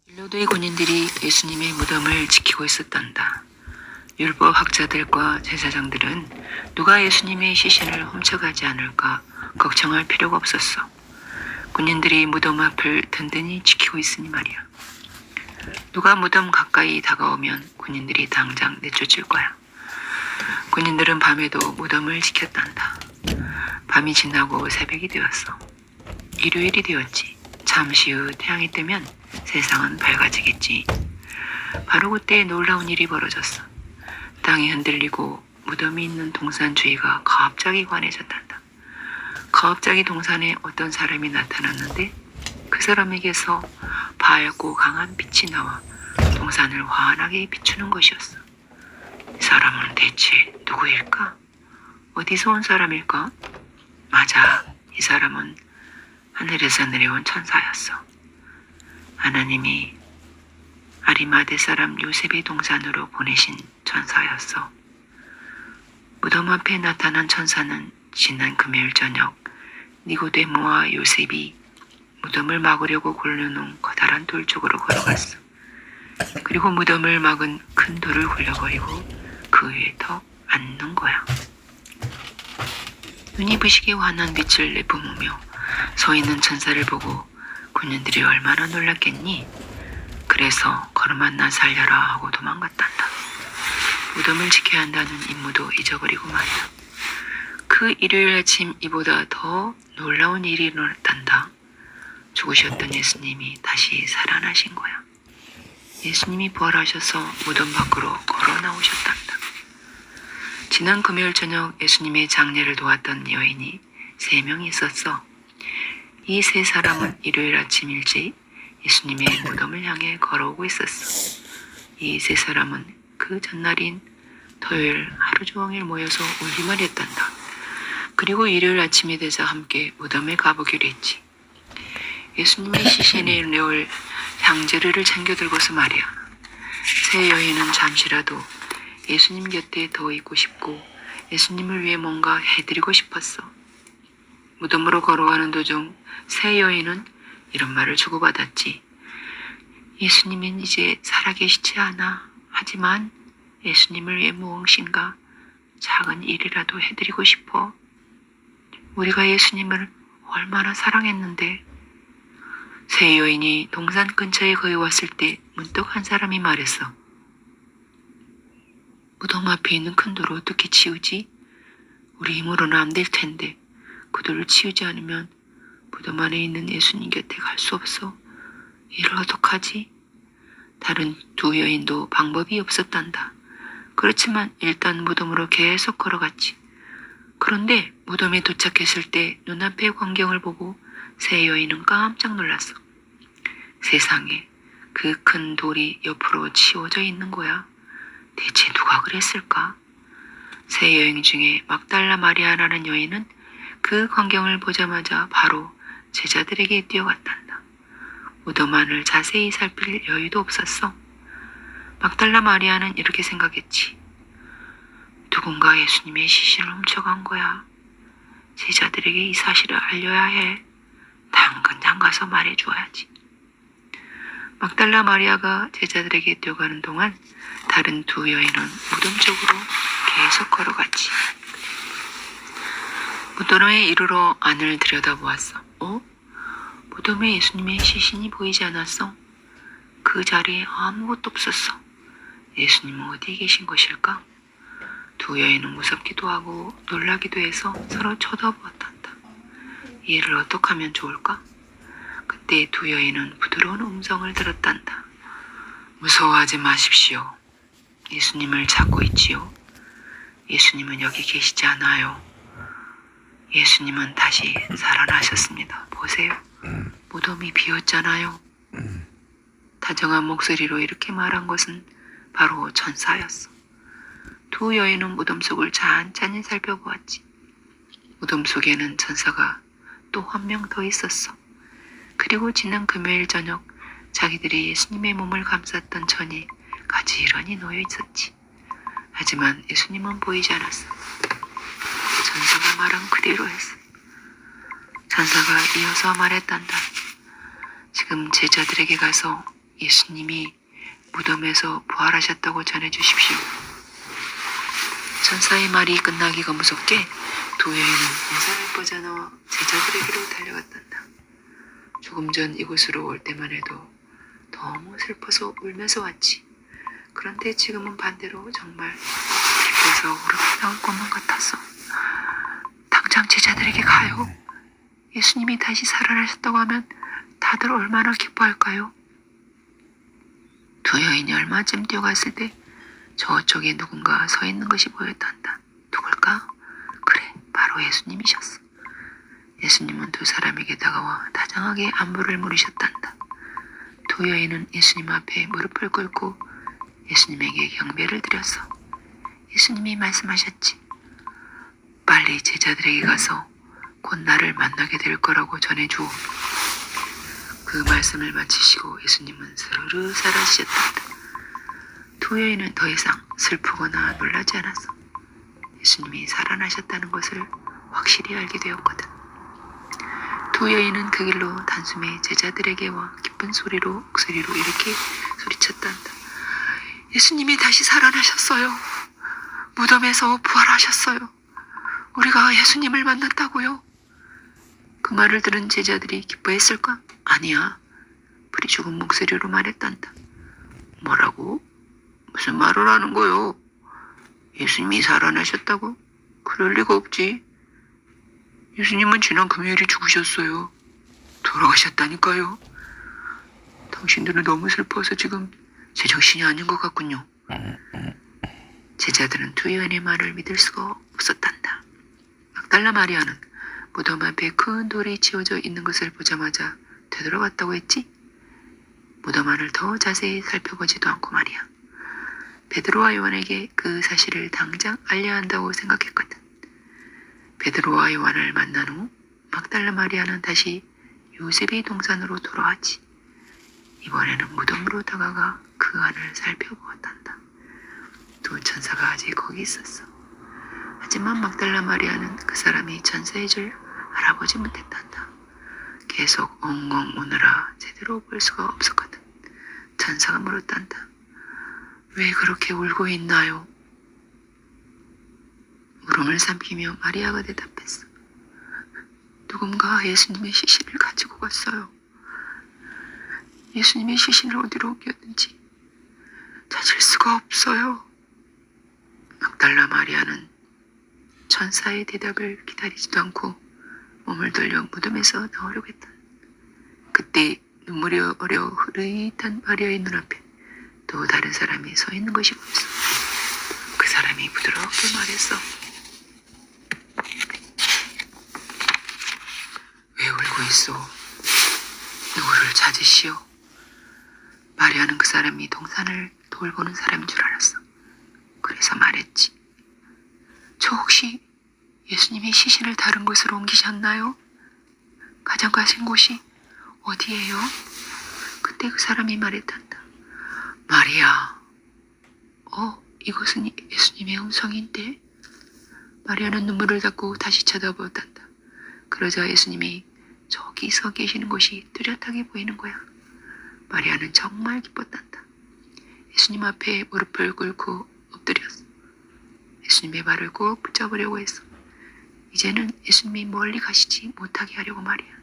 빌라도의 군인들이 예수님의 무덤을 지키고 있었단다. 율법 학자들과 제사장들은 누가 예수님의 시신을 훔쳐가지 않을까 걱정할 필요가 없었어. 군인들이 무덤 앞을 든든히 지키고 있으니 말이야. 누가 무덤 가까이 다가오면 군인들이 당장 내쫓을 거야. 군인들은 밤에도 무덤을 지켰단다. 밤이 지나고 새벽이 되었어. 일요일이 되었지. 잠시 후 태양이 뜨면 세상은 밝아지겠지. 바로 그때 놀라운 일이 벌어졌어. 땅이 흔들리고 무덤이 있는 동산 주위가 갑자기 환해졌단다. 갑자기 동산에 어떤 사람이 나타났는데 그 사람에게서 밝고 강한 빛이 나와 동산을 환하게 비추는 것이었어. 이 사람은 대체 누구일까? 어디서 온 사람일까? 맞아, 이 사람은 하늘에서 내려온 천사였어. 하나님이 아리마대 사람 요셉의 동산으로 보내신 천사였어. 무덤 앞에 나타난 천사는 지난 금요일 저녁 니고데모와 요셉이 무덤을 막으려고 굴려놓은 커다란 돌 쪽으로 걸어갔어. 그리고 무덤을 막은 큰 돌을 굴려버리고 그 위에 더 앉는 거야. 눈이 부시게 환한 빛을 내뿜으며 서 있는 천사를 보고 군인들이 얼마나 놀랐겠니? 그래서 걸음만 나 살려라 하고 도망갔단다. 무덤을 지켜야 한다는 임무도 잊어버리고 말이야. 그 일요일 아침 이보다 더 놀라운 일이 일어났단다. 죽으셨던 예수님이 다시 살아나신 거야. 예수님이 부활하셔서 무덤 밖으로 걸어 나오셨단다. 지난 금요일 저녁 예수님의 장례를 도왔던 여인이 3명 있었어. 이 3사람은 일요일 아침 일찍 예수님의 무덤을 향해 걸어오고 있었어. 이 3사람은 그 전날인 토요일 하루 종일 모여서 울기만 했단다. 그리고 일요일 아침이 되자 함께 무덤에 가보기로 했지. 예수님의 시신에 넣을 향재료를 챙겨 들고서 말이야. 3 여인은 잠시라도 예수님 곁에 더 있고 싶고 예수님을 위해 뭔가 해드리고 싶었어. 무덤으로 걸어가는 도중 3 여인은 이런 말을 주고받았지. 예수님은 이제 살아계시지 않아. 하지만 예수님을 위해 무엇인가 작은 일이라도 해드리고 싶어. 우리가 예수님을 얼마나 사랑했는데. 3 여인이 동산 근처에 거의 왔을 때 문득 한 사람이 말했어. 무덤 앞에 있는 큰 돌을 어떻게 치우지? 우리 힘으로는 안 될 텐데 그 돌을 치우지 않으면 무덤 안에 있는 예수님 곁에 갈 수 없어. 이를 어떡하지? 다른 2 여인도 방법이 없었단다. 그렇지만 일단 무덤으로 계속 걸어갔지. 그런데 무덤에 도착했을 때 눈앞의 광경을 보고 3 여인은 깜짝 놀랐어. 세상에, 그 큰 돌이 옆으로 치워져 있는 거야. 대체 누가 그랬을까? 3 여인 중에 막달라 마리아라는 여인은 그 광경을 보자마자 바로 제자들에게 뛰어갔단다. 무덤 안을 자세히 살필 여유도 없었어. 막달라 마리아는 이렇게 생각했지. 누군가 예수님의 시신을 훔쳐간 거야. 제자들에게 이 사실을 알려야 해. 당근장 가서 말해줘야지. 막달라 마리아가 제자들에게 뛰어가는 동안 다른 2 여인은 무덤 쪽으로 계속 걸어갔지. 무덤에 이르러 안을 들여다보았어. 무덤에 예수님의 시신이 보이지 않았어. 그 자리에 아무것도 없었어. 예수님은 어디에 계신 것일까? 2 여인은 무섭기도 하고 놀라기도 해서 서로 쳐다보았단다. 이 일을 어떻게 하면 좋을까? 그때 2 여인은 부드러운 음성을 들었단다. 무서워하지 마십시오. 예수님을 찾고 있지요. 예수님은 여기 계시지 않아요. 예수님은 다시 살아나셨습니다. 보세요. 무덤이 비었잖아요. 다정한 목소리로 이렇게 말한 것은 바로 천사였어. 2 여인은 무덤 속을 찬찬히 살펴보았지. 무덤 속에는 천사가 또 1명 더 있었어. 그리고 지난 금요일 저녁 자기들이 예수님의 몸을 감쌌던 천이 가지런히 놓여 있었지. 하지만 예수님은 보이지 않았어. 천사가 말한 그대로 했어. 천사가 이어서 말했단다. 지금 제자들에게 가서 예수님이 무덤에서 부활하셨다고 전해주십시오. 천사의 말이 끝나기가 무섭게 두 여인은 공산을 빠져나와 제자들에게로 달려갔단다. 조금 전 이곳으로 올 때만 해도 너무 슬퍼서 울면서 왔지. 그런데 지금은 반대로 정말 기뻐서 울음이 나올 것만 같았어. 당장 제자들에게 가요. 예수님이 다시 살아나셨다고 하면 다들 얼마나 기뻐할까요? 두 여인이 얼마쯤 뛰어갔을 때 저쪽에 누군가 서 있는 것이 보였단다. 누굴까? 그래, 바로 예수님이셨어. 예수님은 두 사람에게 다가와 다정하게 안부를 물으셨단다. 두 여인은 예수님 앞에 무릎을 꿇고 예수님에게 경배를 드렸어. 예수님이 말씀하셨지. 빨리 제자들에게 가서 곧 나를 만나게 될 거라고 전해주오. 그 말씀을 마치시고 예수님은 스르르 사라지셨단다. 두 여인은 더 이상 슬프거나 놀라지 않았어. 예수님이 살아나셨다는 것을 확실히 알게 되었거든. 두 여인은 그 길로 단숨에 제자들에게 와 기쁜 목소리로 이렇게 소리쳤단다. 예수님이 다시 살아나셨어요. 무덤에서 부활하셨어요. 우리가 예수님을 만났다고요. 그 말을 들은 제자들이 기뻐했을까? 아니야. 불이 죽은 목소리로 말했단다. 뭐라고? 무슨 말을 하는 거요? 예수님이 살아나셨다고? 그럴 리가 없지. 예수님은 지난 금요일에 죽으셨어요. 돌아가셨다니까요. 당신들은 너무 슬퍼서 지금 제정신이 아닌 것 같군요. 제자들은 두 여인의 말을 믿을 수가 없었단다. 막달라 마리아는 무덤 앞에 큰 돌이 치워져 있는 것을 보자마자 되돌아갔다고 했지. 무덤 안을 더 자세히 살펴보지도 않고 말이야. 베드로와 요한에게 그 사실을 당장 알려야 한다고 생각했거든. 베드로와 요한을 만난 후 막달라 마리아는 다시 요셉의 동산으로 돌아왔지. 이번에는 무덤으로 다가가 그 안을 살펴보았단다. 두 천사가 아직 거기 있었어. 하지만 막달라 마리아는 그 사람이 천사인 줄 알아보지 못했단다. 계속 엉엉 우느라 제대로 볼 수가 없었거든. 천사가 물었단다. 왜 그렇게 울고 있나요? 울음을 삼키며 마리아가 대답했어. 누군가 예수님의 시신을 가지고 갔어요. 예수님의 시신을 어디로 옮겼는지 찾을 수가 없어요. 막달라 마리아는 천사의 대답을 기다리지도 않고 몸을 돌려 무덤에서 나오려고 했다. 그때 눈물이 어려 흐릿한 마리아의 눈앞에 또 다른 사람이 서 있는 것이 보였어. 그 사람이 부드럽게 말했어. 왜 울고 있어? 누구를 찾으시오? 마리아는 그 사람이 동산을 돌보는 사람인 줄 알았어. 그래서 말했지. 저 혹시 예수님이 시신을 다른 곳으로 옮기셨나요? 가져가신 곳이 어디예요? 그때 그 사람이 말했단다. 마리아. 이곳은 예수님의 음성인데? 마리아는 눈물을 닦고 다시 쳐다보았단다. 그러자 예수님이 저기 서 계시는 곳이 뚜렷하게 보이는 거야. 마리아는 정말 기뻤단다. 예수님 앞에 무릎을 꿇고 엎드렸어. 예수님의 발을 꼭 붙잡으려고 했어. 이제는 예수님이 멀리 가시지 못하게 하려고 말이야.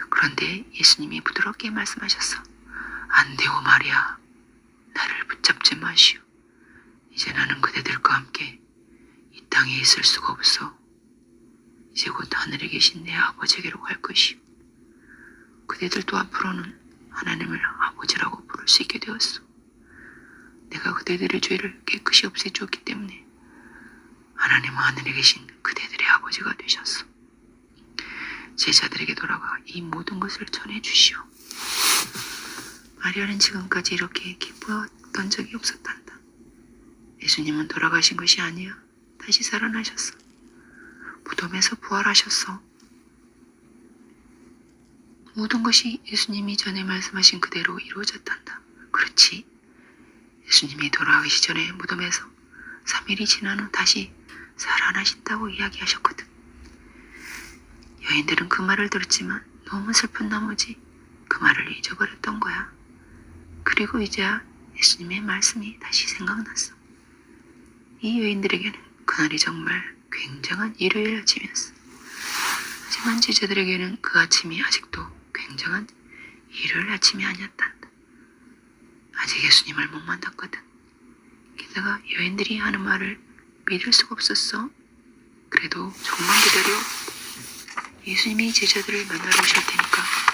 그런데 예수님이 부드럽게 말씀하셨어. 안 돼요, 마리아. 나를 붙잡지 마시오. 이제 나는 그대들과 함께 이 땅에 있을 수가 없어. 이제 곧 하늘에 계신 내 아버지에게로 갈 것이오. 그대들도 앞으로는 하나님을 아버지라고 부를 수 있게 되었어. 내가 그대들의 죄를 깨끗이 없애주었기 때문에 하나님은 하늘에 계신 그대들의 아버지가 되셨어. 제자들에게 돌아가 이 모든 것을 전해주시오. 마리아는 지금까지 이렇게 기뻐했던 적이 없었단다. 예수님은 돌아가신 것이 아니야. 다시 살아나셨어. 무덤에서 부활하셨어. 모든 것이 예수님이 전에 말씀하신 그대로 이루어졌단다. 그렇지. 예수님이 돌아가기 전에 무덤에서 3일이 지난 후 다시 살아나신다고 이야기하셨거든. 여인들은 그 말을 들었지만 너무 슬픈 나머지 그 말을 잊어버렸던 거야. 그리고 이제야 예수님의 말씀이 다시 생각났어. 이 여인들에게는 그날이 정말 굉장한 일요일 아침이었어. 하지만 제자들에게는 그 아침이 아직도 굉장한 일요일 아침이 아니었단다. 아직 예수님을 못 만났거든. 게다가 여인들이 하는 말을 믿을 수가 없었어. 그래도 조금만 기다려. 예수님이 제자들을 만나러 오실 테니까